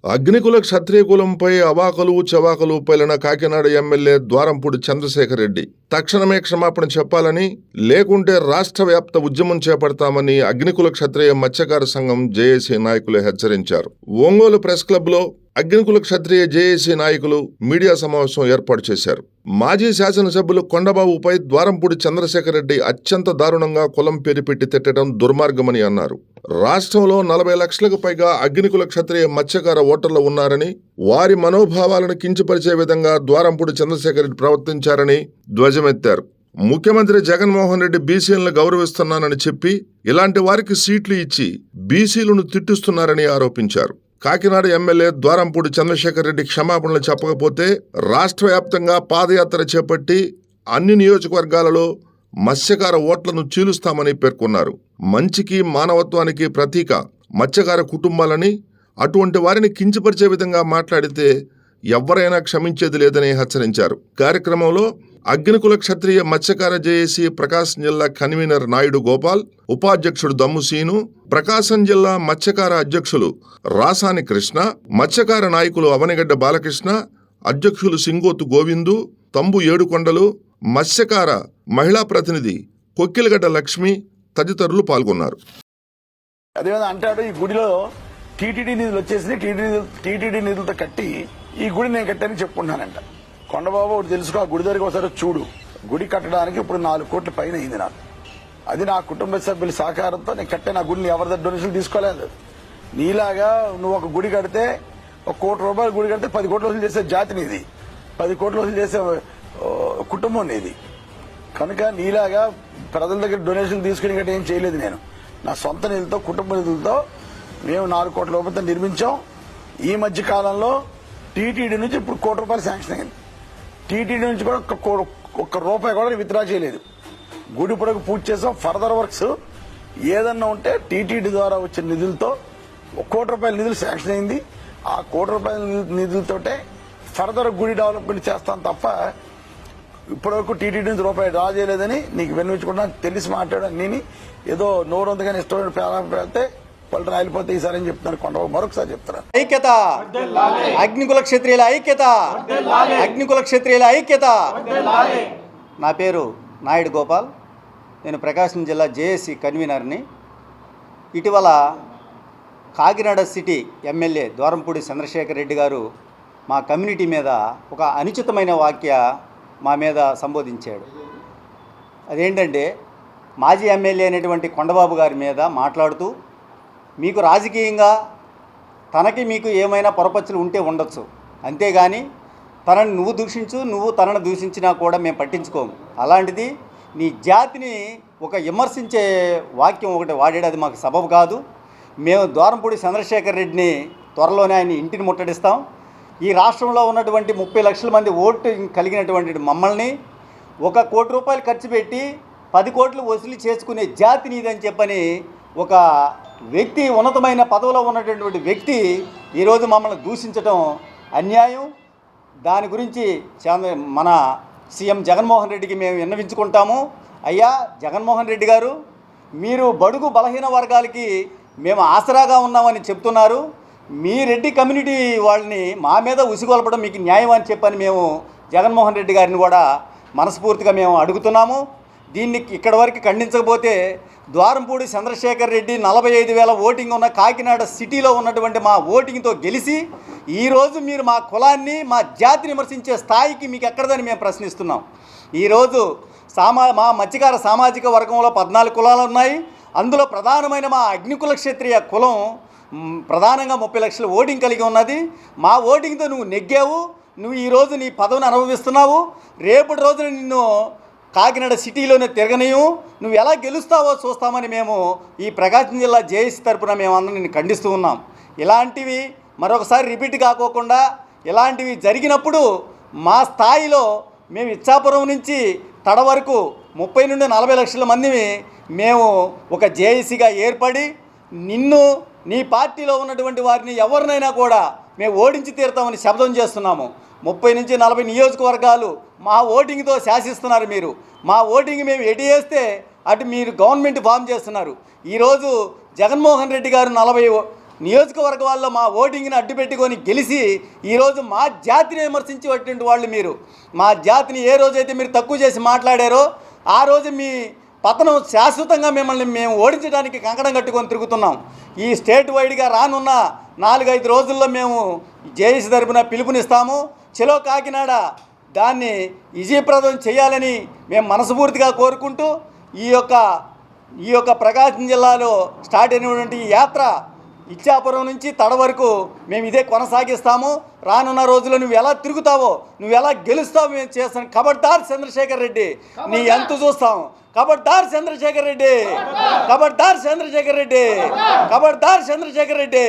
అగ్నికుల క్షత్రియ కులంపై అవాకులు చవాకులు పేలిన కాకినాడ ఎమ్మెల్యే ద్వారంపూడి చంద్రశేఖర్ రెడ్డి తక్షణమే క్షమాపణ చెప్పాలని, లేకుంటే రాష్ట్ర వ్యాప్త ఉద్యమం చేపడతామని అగ్నికుల క్షత్రియ మత్స్యకార సంఘం జేఏసీ నాయకులు హెచ్చరించారు. ఒంగోలు ప్రెస్ క్లబ్లో అగ్నికుల క్షత్రియ జేఏసీ నాయకులు మీడియా సమావేశం ఏర్పాటు చేశారు. మాజీ శాసనసభ్యులు కొండబాబుపై ద్వారంపూడి చంద్రశేఖర్ రెడ్డి అత్యంత దారుణంగా కులం పేరు పెట్టి తిట్టడం దుర్మార్గమని అన్నారు. రాష్ట్రంలో 40 లక్షలకు పైగా అగ్నికుల క్షత్రియ మత్స్యకార ఓటర్లు ఉన్నారని, వారి మనోభావాలను కించపరిచే విధంగా ద్వారంపూడి చంద్రశేఖర్ రెడ్డి ప్రవర్తించారని ధ్వజమెత్తారు. ముఖ్యమంత్రి జగన్మోహన్ రెడ్డి బీసీలను గౌరవిస్తున్నానని చెప్పి ఇలాంటి వారికి సీట్లు ఇచ్చి బీసీలను తిట్టిస్తున్నారని ఆరోపించారు. కాకినాడ ఎమ్మెల్యే ద్వారంపూడి చంద్రశేఖర్ రెడ్డి క్షమాపణలు చెప్పకపోతే రాష్ట్ర వ్యాప్తంగా పాదయాత్ర చేపట్టి అన్ని నియోజకవర్గాలలో మత్స్యకార ఓట్లను చీలుస్తామని పేర్కొన్నారు. మంచికి మానవత్వానికి ప్రతీక మత్స్యకార కుటుంబాలని, అటువంటి వారిని కించపరిచే విధంగా మాట్లాడితే ఎవరైనా క్షమించేది లేదని హెచ్చరించారు. కార్యక్రమంలో అగ్నికుల క్షత్రియ మత్స్యకార జేఏసీ ప్రకాశం జిల్లా కన్వీనర్ నాయుడు గోపాల్, ఉపాధ్యక్షుడు దమ్ము సీను, ప్రకాశం జిల్లా మత్స్యకార అధ్యక్షులు రాసాని కృష్ణ, మత్స్యకార నాయకులు అవనిగడ్డ బాలకృష్ణ, అధ్యక్షులు సింగోతు గోవిందు, తంబు ఏడుకొండలు, మత్స్యకార మహిళా ప్రతినిధి కొక్కిలగడ్డ లక్ష్మి తదితరులు పాల్గొన్నారు. అదేవిధంగా అంటాడు, ఈ గుడిలో టీటీడీ నిధులు వచ్చేసి టీటీడీ నిధులతో కట్టి ఈ గుడి నేను కట్టానని చెప్పుకుంటున్నానంట. కొండబాబు ఒకటి తెలుసుకో, ఆ గుడి దగ్గరికి ఒకసారి చూడు. గుడి కట్టడానికి ఇప్పుడు 4 కోట్ల పైన అయింది నాకు. అది నా కుటుంబ సభ్యుల సహకారంతో నేను కట్టాను. ఆ గుడిని ఎవరి దగ్గర డొనేషన్ తీసుకోలేదు. నీలాగా నువ్వు ఒక గుడి కడితే, 1 కోటి రూపాయలు గుడి కడితే 10 కోట్లు వసూలు చేసే జాతి నీది, 10 కోట్లు వసూలు చేసే కుటుంబం నీది. కనుక నీలాగా ప్రజల దగ్గర డొనేషన్ తీసుకుని గట్రా ఏం చేయలేదు. నేను నా సొంత నిధులతో, కుటుంబ నిధులతో మేము 4 కోట్ల రూపాయలతో నిర్మించాం. ఈ మధ్య కాలంలో టీటీడీ నుంచి ఇప్పుడు 1 కోటి రూపాయలు శాంక్షన్ అయింది. టీటీడీ నుంచి కూడా 1 రూపాయి కూడా విత్డ్రా చేయలేదు. గుడి పొడకు పూజ చేసాం. ఫర్దర్ వర్క్స్ ఏదన్నా ఉంటే టీటీడీ ద్వారా వచ్చిన నిధులతో 1 కోటి రూపాయల నిధులు శాంక్షన్ అయింది. ఆ 1 కోటి రూపాయల నిధులతోటే ఫర్దర్ గుడి డెవలప్మెంట్ చేస్తాం తప్ప ఇప్పటివరకు టీటీడీ నుంచి రూపాయి డ్రా చేయలేదని నీకు విన్నవించుకుంటా. తెలిసి మాట్లాడాను. నేను ఏదో నోరంతగానే ఇష్టమైన పెడితే వాళ్ళు రాలిపోతే ఈసారి అని చెప్తున్నాను. కొండబాబు మరొకసారి చెప్తున్నాను. ఐక్యత, అగ్నికుల క్షత్రియుల ఐక్యత, అగ్నికుల క్షత్రియుల ఐక్యత. నా పేరు నాయుడు గోపాల్. నేను ప్రకాశం జిల్లా జేఏసీ కన్వీనర్ని. ఇటీవల కాకినాడ సిటీ ఎమ్మెల్యే ద్వారంపూడి చంద్రశేఖర్ రెడ్డి గారు మా కమ్యూనిటీ మీద ఒక అనుచితమైన వాక్య మా మీద సంబోధించాడు. అదేంటంటే, మాజీ ఎమ్మెల్యే అయినటువంటి కొండబాబు గారి మీద మాట్లాడుతూ, మీకు రాజకీయంగా తనకి మీకు ఏమైనా పొరపచ్చులు ఉంటే ఉండొచ్చు, అంతేగాని తనని నువ్వు దూషించు, నువ్వు తనను దూషించినా కూడా మేము పట్టించుకోము. అలాంటిది నీ జాతిని ఒక విమర్శించే వాక్యం ఒకటి వాడాడు. అది మాకు సబబు కాదు. మేము ద్వారంపూడి చంద్రశేఖర్ రెడ్డిని త్వరలోనే ఆయన ఇంటిని ముట్టడిస్తాం. ఈ రాష్ట్రంలో ఉన్నటువంటి 30 లక్షల మంది ఓటు కలిగినటువంటి మమ్మల్ని 1 కోటి రూపాయలు ఖర్చు పెట్టి 10 కోట్లు వసూలు చేసుకునే జాతి నీదని చెప్పని ఒక వ్యక్తి, ఉన్నతమైన పదవిలో ఉన్నటువంటి వ్యక్తి ఈరోజు మమ్మల్ని దూషించడం అన్యాయం. దాని గురించి మన సీఎం జగన్మోహన్ రెడ్డికి మేము విన్నవించుకుంటాము. అయ్యా జగన్మోహన్ రెడ్డి గారు, మీరు బడుగు బలహీన వర్గాలకి మేము ఆసరాగా ఉన్నామని చెప్తున్నారు. మీ రెడ్డి కమ్యూనిటీ వాళ్ళని మా మీద ఉసిగొల్పడం మీకు న్యాయం అని చెప్పని మేము జగన్మోహన్ రెడ్డి గారిని కూడా మనస్ఫూర్తిగా మేము అడుగుతున్నాము. దీన్ని ఇక్కడ వరకు ఖండించకపోతే ద్వారంపూడి చంద్రశేఖర్ రెడ్డి 45,000 ఓటింగ్ ఉన్న కాకినాడ సిటీలో ఉన్నటువంటి మా ఓటింగ్తో గెలిచి ఈరోజు మీరు మా కులాన్ని, మా జాతిని విమర్శించే స్థాయికి మీకు ఎక్కడదని మేము ప్రశ్నిస్తున్నాం. ఈరోజు మా మత్స్యకార సామాజిక వర్గంలో 14 కులాలు ఉన్నాయి. అందులో ప్రధానమైన మా అగ్నికుల క్షత్రియ కులం ప్రధానంగా 30 లక్షల ఓటింగ్ కలిగి ఉన్నది. మా ఓటింగ్తో నువ్వు నెగ్గావు. నువ్వు ఈరోజు నీ పదవిని అనుభవిస్తున్నావు. రేపటి రోజున నిన్ను కాకినాడ సిటీలోనే తిరగనీయం. నువ్వు ఎలా గెలుస్తావో చూస్తామని మేము ఈ ప్రకాశం జిల్లా జేఏసీ తరపున మేమందరం నిన్ను ఖండిస్తూ ఉన్నాం. ఇలాంటివి మరొకసారి రిపీట్ కాకోకుండా ఇలాంటివి జరిగినప్పుడు మా స్థాయిలో మేము ఇచ్చాపురం నుంచి తడ వరకు 30 నుండి 40 లక్షల మందిని మేము ఒక జేఏసీగా ఏర్పడి నిన్ను, నీ పార్టీలో ఉన్నటువంటి వారిని ఎవరినైనా కూడా మేము ఓడించి తీరుతామని శబ్దం చేస్తున్నాము. 30 నుంచి 40 నియోజకవర్గాలు మా ఓటింగ్తో శాసిస్తున్నారు. మీరు మా ఓటింగ్ మేము ఎటు చేస్తే అటు మీరు గవర్నమెంట్ ఫామ్ చేస్తున్నారు. ఈరోజు జగన్మోహన్ రెడ్డి గారు నియోజకవర్గాల్లో మా ఓటింగ్ని అడ్డుపెట్టుకొని గెలిచి ఈరోజు మా జాతిని విమర్శించేటువంటి వాళ్ళు మీరు. మా జాతిని ఏ రోజైతే మీరు తక్కువ చేసి మాట్లాడారో ఆ రోజు మీ పతనం శాశ్వతంగా మిమ్మల్ని మేము ఓడించడానికి కంకణం కట్టుకొని తిరుగుతున్నాం. ఈ స్టేట్ వైడ్గా రానున్న 4-5 రోజుల్లో మేము జేఏసీ తరపున పిలుపునిస్తాము. చలో కాకినాడ దాన్ని విజయప్రదం చేయాలని మేము మనస్ఫూర్తిగా కోరుకుంటూ ఈ యొక్క ప్రకాశం జిల్లాలో స్టార్ట్ అయినటువంటి ఈ యాత్ర ఇచ్చాపురం నుంచి తడ వరకు మేము ఇదే కొనసాగిస్తాము. రానున్న రోజుల్లో నువ్వు ఎలా తిరుగుతావో, నువ్వు ఎలా గెలుస్తావో మేము చేస్తాం. ఖబర్దార్ చంద్రశేఖర్ రెడ్డి, నీ ఎంత చూస్తాం. ఖబర్దార్ చంద్రశేఖర్ రెడ్డి, ఖబర్దార్ చంద్రశేఖర్ రెడ్డి, ఖబర్దార్ చంద్రశేఖర్ రెడ్డి.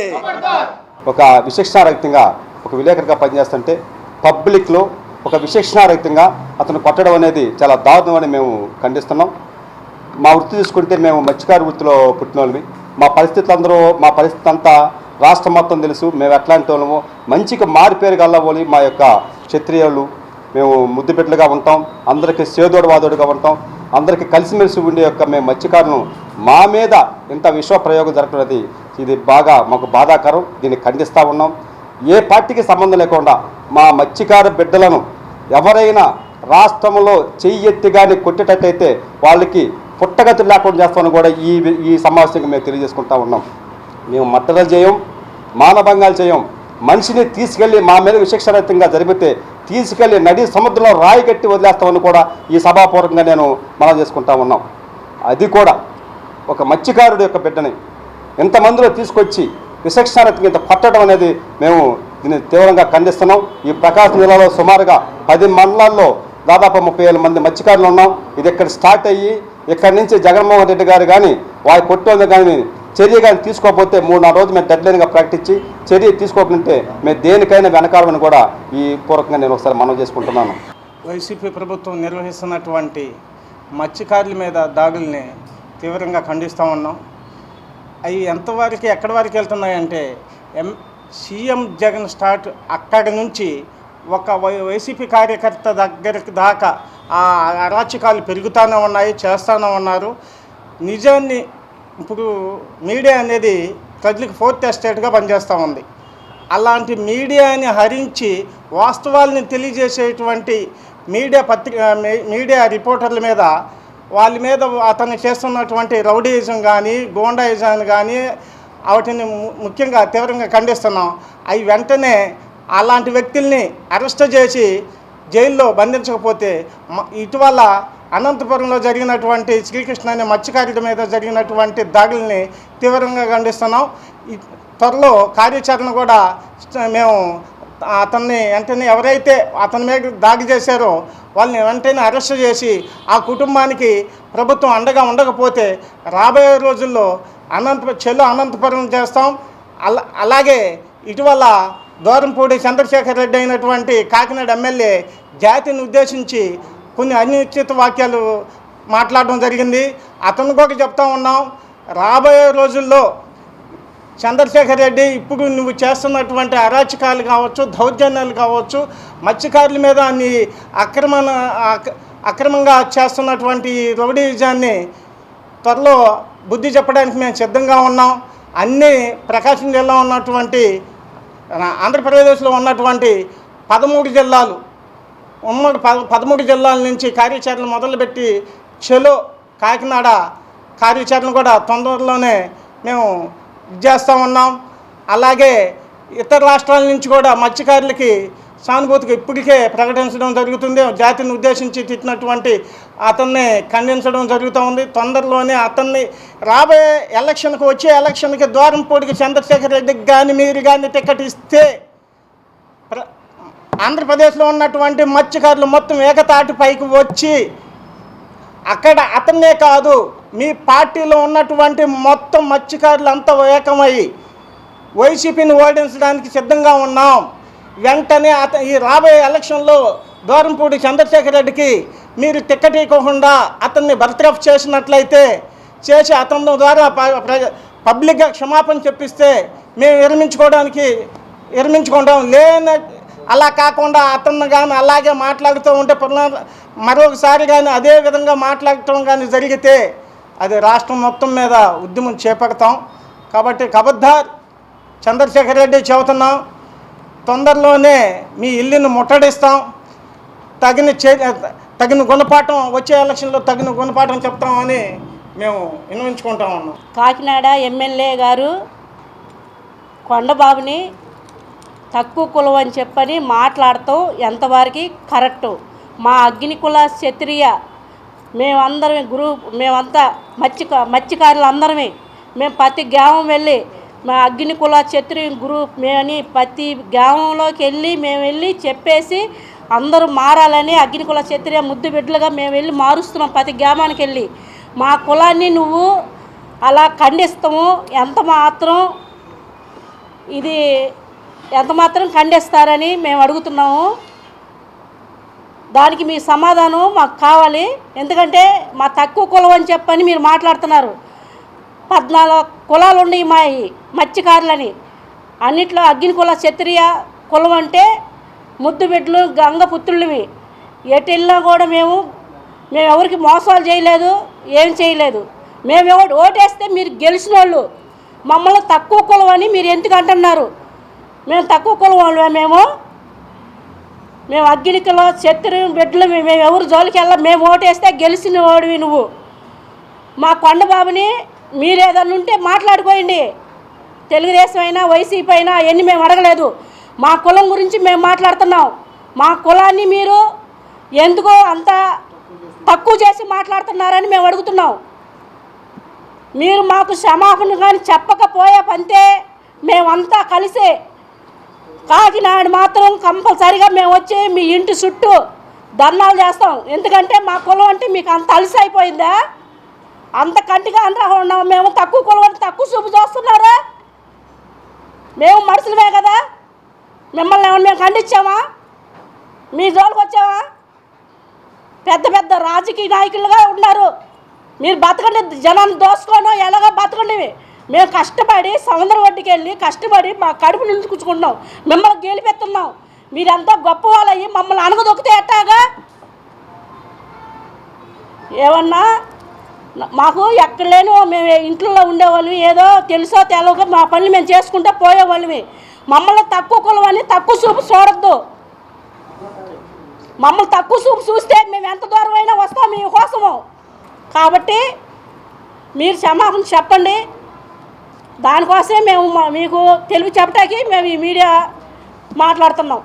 ఒక విశిక్షణారహితంగా ఒక విలేకరుగా పనిచేస్తుంటే పబ్లిక్లో ఒక విశిక్షణారహితంగా అతను కొట్టడం అనేది చాలా దారుణమని మేము ఖండిస్తున్నాం. మా వృత్తి చూసుకుంటే మేము మత్స్యకారు వృత్తిలో పుట్టిన వాళ్ళమి. మా పరిస్థితి అంతా రాష్ట్రం మొత్తం తెలుసు. మేము ఎట్లాంటి వాళ్ళము, మంచిగా మారిపేరు గల్లబోలి మా యొక్క క్షత్రియులు మేము ముద్దుపెట్టులుగా ఉంటాం. అందరికీ సేదోడు వాదోడుగా ఉంటాం. అందరికీ కలిసిమెలిసి ఉండే యొక్క మేము మత్స్యకారులను మా మీద ఇంత విశ్వ ప్రయోగం జరగడం ఇది బాగా మాకు బాధాకరం. దీన్ని ఖండిస్తూ ఉన్నాం. ఏ పార్టీకి సంబంధం లేకుండా మా మత్స్యకారు బిడ్డలను ఎవరైనా రాష్ట్రంలో చెయ్యెత్తి కానీ కొట్టేటట్టయితే వాళ్ళకి పుట్టగతులు లేకుండా చేస్తామని కూడా ఈ సమావేశంగా మేము తెలియజేసుకుంటా ఉన్నాం. మేము మట్టలు చేయం, మానభంగాలు చేయం. మనిషిని తీసుకెళ్ళి మా మీద విశిక్షరహితంగా జరిపితే తీసుకెళ్ళి నదీ సముద్రంలో రాయి కట్టి వదిలేస్తామని కూడా ఈ సభాపూర్వకంగా నేను మనం చేసుకుంటా ఉన్నాం. అది కూడా ఒక మత్స్యకారుడు యొక్క బిడ్డని ఎంతమందిలో తీసుకొచ్చి విశిక్షరహితంగా ఇంత కొట్టడం అనేది మేము దీన్ని తీవ్రంగా ఖండిస్తున్నాం. ఈ ప్రకాశం జిల్లాలో సుమారుగా 10 మండలాల్లో దాదాపు 30,000 మంది మత్స్యకారులు ఉన్నాం. ఇది ఇక్కడ స్టార్ట్ అయ్యి ఇక్కడి నుంచి జగన్మోహన్ రెడ్డి గారు కానీ వారి కొట్టోళ్ళు కానీ చర్య కానీ తీసుకోకపోతే 3-4 రోజులు మేము డెడ్లైన్గా ప్రకటించి చర్య తీసుకోకుంటే మేము దేనికైనా వెనకాడమని కూడా ఈ పూర్వకంగా నేను ఒకసారి మనం చేసుకుంటున్నాను. వైసీపీ ప్రభుత్వం నిర్వహిస్తున్నటువంటి మత్స్యకారుల మీద దాడుల్ని తీవ్రంగా ఖండిస్తూ ఉన్నాం. అవి ఎంతవరకు ఎక్కడి వరకు వెళ్తున్నాయంటే సీఎం జగన్ స్టార్ట్ అక్కడి నుంచి ఒక వైసీపీ కార్యకర్త దగ్గరికి దాకా ఆ అరాచకాలు పెరుగుతూనే ఉన్నాయి, చేస్తూనే ఉన్నారు. నిజాన్ని ఇప్పుడు మీడియా అనేది ప్రజలకు 4th ఎస్టేట్గా పనిచేస్తూ ఉంది. అలాంటి మీడియాని హరించి వాస్తవాలని తెలియజేసేటువంటి మీడియా రిపోర్టర్ల మీద వాళ్ళ మీద అతను చేస్తున్నటువంటి రౌడీయిజం కానీ గోండాయిజం కానీ వాటిని ముఖ్యంగా తీవ్రంగా ఖండిస్తున్నాం. అవి వెంటనే అలాంటి వ్యక్తుల్ని అరెస్ట్ చేసి జైల్లో బంధించకపోతే ఇటీవల అనంతపురంలో జరిగినటువంటి శ్రీకృష్ణ అనే మత్స్యకారుల మీద జరిగినటువంటి దాడుల్ని తీవ్రంగా ఖండిస్తున్నాం. త్వరలో కార్యాచరణ కూడా మేము అతన్ని వెంటనే ఎవరైతే అతని మీద దాడి చేశారో వాళ్ళని వెంటనే అరెస్ట్ చేసి ఆ కుటుంబానికి ప్రభుత్వం అండగా ఉండకపోతే రాబోయే రోజుల్లో అనంతపురం చేస్తాం. అలాగే ఇటీవల దూరంపూడి చంద్రశేఖర్ రెడ్డి అయినటువంటి కాకినాడ ఎమ్మెల్యే జాతిని ఉద్దేశించి కొన్ని అనుచిత వాక్యాలు మాట్లాడడం జరిగింది. అతను కూడా చెప్తా ఉన్నాం, రాబోయే రోజుల్లో చంద్రశేఖర్ రెడ్డి ఇప్పుడు నువ్వు చేస్తున్నటువంటి అరాచకాలు కావచ్చు, దౌర్జన్యాలు కావచ్చు, మత్స్యకారుల మీద నీ అక్రమంగా చేస్తున్నటువంటి రౌడీజాన్ని త్వరలో బుద్ధి చెప్పడానికి మేము సిద్ధంగా ఉన్నాం. అన్నీ ప్రకాశం జిల్లా ఉన్నటువంటి ఆంధ్రప్రదేశ్లో ఉన్నటువంటి 13 జిల్లాలు ఉమ్మడి 13 జిల్లాల నుంచి కార్యాచరణ మొదలుపెట్టి చలో కాకినాడ కార్యాచరణ కూడా తొందరలోనే మేము చేస్తూ ఉన్నాం. అలాగే ఇతర రాష్ట్రాల నుంచి కూడా మత్స్యకారులకి సానుభూతిగా ఇప్పటికే ప్రకటించడం జరుగుతుంది. జాతిని ఉద్దేశించి తిట్టినటువంటి అతన్ని ఖండించడం జరుగుతూ ఉంది. తొందరలోనే అతన్ని రాబోయే వచ్చే ఎలక్షన్కి ద్వారంపూడికి చంద్రశేఖర్ రెడ్డికి కానీ మీరు కానీ టికెట్ ఇస్తే ఆంధ్రప్రదేశ్లో ఉన్నటువంటి మత్స్యకారులు మొత్తం ఏకతాటి పైకి వచ్చి అక్కడ అతన్నే కాదు మీ పార్టీలో ఉన్నటువంటి మొత్తం మత్స్యకారులు అంతా ఏకమై వైసీపీని ఓడించడానికి సిద్ధంగా ఉన్నాం. వెంటనే ఈ రాబోయే ఎలక్షన్లో దూరంపూడి చంద్రశేఖర్ రెడ్డికి మీరు టికెట్ ఇవ్వకుండా అతన్ని బర్తరఫ్ చేసినట్లయితే చేసి అతని ద్వారా పబ్లిక్గా క్షమాపణ చెప్పిస్తే మేము విరమించుకుంటాం. అలా కాకుండా అతన్ని కానీ అలాగే మాట్లాడుతూ ఉంటే మరొకసారి కానీ అదే విధంగా మాట్లాడటం కానీ జరిగితే అది రాష్ట్రం మొత్తం మీద ఉద్యమం చేపడతాం. కాబట్టి ఖబర్దార్ చంద్రశేఖర్ రెడ్డి చెబుతున్నాం, తొందరలోనే మీ ఇల్లును ముట్టడిస్తాం, తగిన గుణపాఠం వచ్చే ఎలక్షన్లో తగిన గుణపాఠం చెప్తామని మేము విన్నవించుకుంటా ఉన్నాం. కాకినాడ ఎమ్మెల్యే గారు కొండబాబుని తక్కువ కులం అని చెప్పని మాట్లాడటం ఎంతవరకు కరెక్టు? మా అగ్నికుల క్షత్రియ మేమంతా మత్స్యకారులు అందరమే మేము ప్రతి గ్రామం వెళ్ళి మా అగ్నికుల క్షత్రియ గ్రూప్ మేమని ప్రతి గ్రామంలోకి వెళ్ళి చెప్పేసి అందరూ మారాలని అగ్నికుల క్షత్రియ ముద్దు బిడ్డలుగా మేము వెళ్ళి మారుస్తున్నాం. ప్రతి గ్రామానికి వెళ్ళి మా కులాన్ని నువ్వు అలా ఖండిస్తాము, ఎంత మాత్రం ఖండిస్తారని మేము అడుగుతున్నాము. దానికి మీ సమాధానం మాకు కావాలి. ఎందుకంటే మా తక్కువ కులం అని చెప్పని మీరు మాట్లాడుతున్నారు. 14 కులాలు ఉన్నాయి మా మత్స్యకారులని. అన్నిట్లో అగ్నికుల క్షత్రియ కులం అంటే ముద్దు బిడ్డలు గంగపుత్రులవి. ఎటు వెళ్ళినా కూడా మేము ఎవరికి మోసాలు చేయలేదు, ఏం చేయలేదు. మేము ఓటేస్తే మీరు గెలిచిన వాళ్ళు మమ్మల్ని తక్కువ కులం అని మీరు ఎందుకు అంటున్నారు? మేము తక్కువ కులం వాళ్ళు, మేము అగ్నికుల క్షత్రియ బిడ్డలు, మేము ఎవరు జోలికి మేము ఓటేస్తే గెలిచిన వాడివి నువ్వు. మా కొండబాబుని మీరు ఏదన్నా ఉంటే మాట్లాడుకోండి. తెలుగుదేశం అయినా వైసీపీ అయినా అవన్నీ మేము అడగలేదు. మా కులం గురించి మేము మాట్లాడుతున్నాం. మా కులాన్ని మీరు ఎందుకో అంత తక్కువ చేసి మాట్లాడుతున్నారని మేము అడుగుతున్నాం. మీరు మాకు క్షమాపణ కానీ చెప్పకపోయే పంతే మేమంతా కలిసే కాకినాడ మాత్రం కంపల్సరిగా మేము వచ్చి మీ ఇంటి చుట్టూ ధర్నాలు చేస్తాం. ఎందుకంటే మా కులం అంటే మీకు అంత అలసి అయిపోయిందా? అంత కంటిగా అంతా మేము తక్కువ కులం అంటే తక్కువ చూపు చూస్తున్నారా? మేము మనుషులమే కదా, మిమ్మల్ని ఏమన్నా మేము ఖండించామా? మీ జోలికి వచ్చామా? పెద్ద పెద్ద రాజకీయ నాయకులుగా ఉన్నారు మీరు. బతకండి, జనాన్ని దోసుకోనో ఎలాగో బతకండి. మేము కష్టపడి సముద్రం ఒడ్డుకి వెళ్ళి కష్టపడి మా కడుపు నిలుచుకుంటున్నాం, మిమ్మల్ని గెలిపెత్తున్నాం. మీరంతా గొప్ప వాళ్ళయ్యి మమ్మల్ని అనగదొక్కితే ఎట్టాగా? ఏమన్నా మాకు ఎక్కడ లేను, మేము ఇంట్లో ఉండేవాళ్ళమి, ఏదో తెలుసో తెలవక మా పనులు మేము చేసుకుంటూ పోయేవాళ్ళమి. మమ్మల్ని తక్కువ కులం అని తక్కువ చూపు చూడొద్దు. మమ్మల్ని తక్కువ చూపు చూస్తే మేము ఎంత దూరం అయినా వస్తాం మీకోసము. కాబట్టి మీరు క్షమాపణ చెప్పండి. దానికోసమే మేము మీకు తెలివి చెప్పడానికి మేము ఈ మీడియా మాట్లాడుతున్నాం.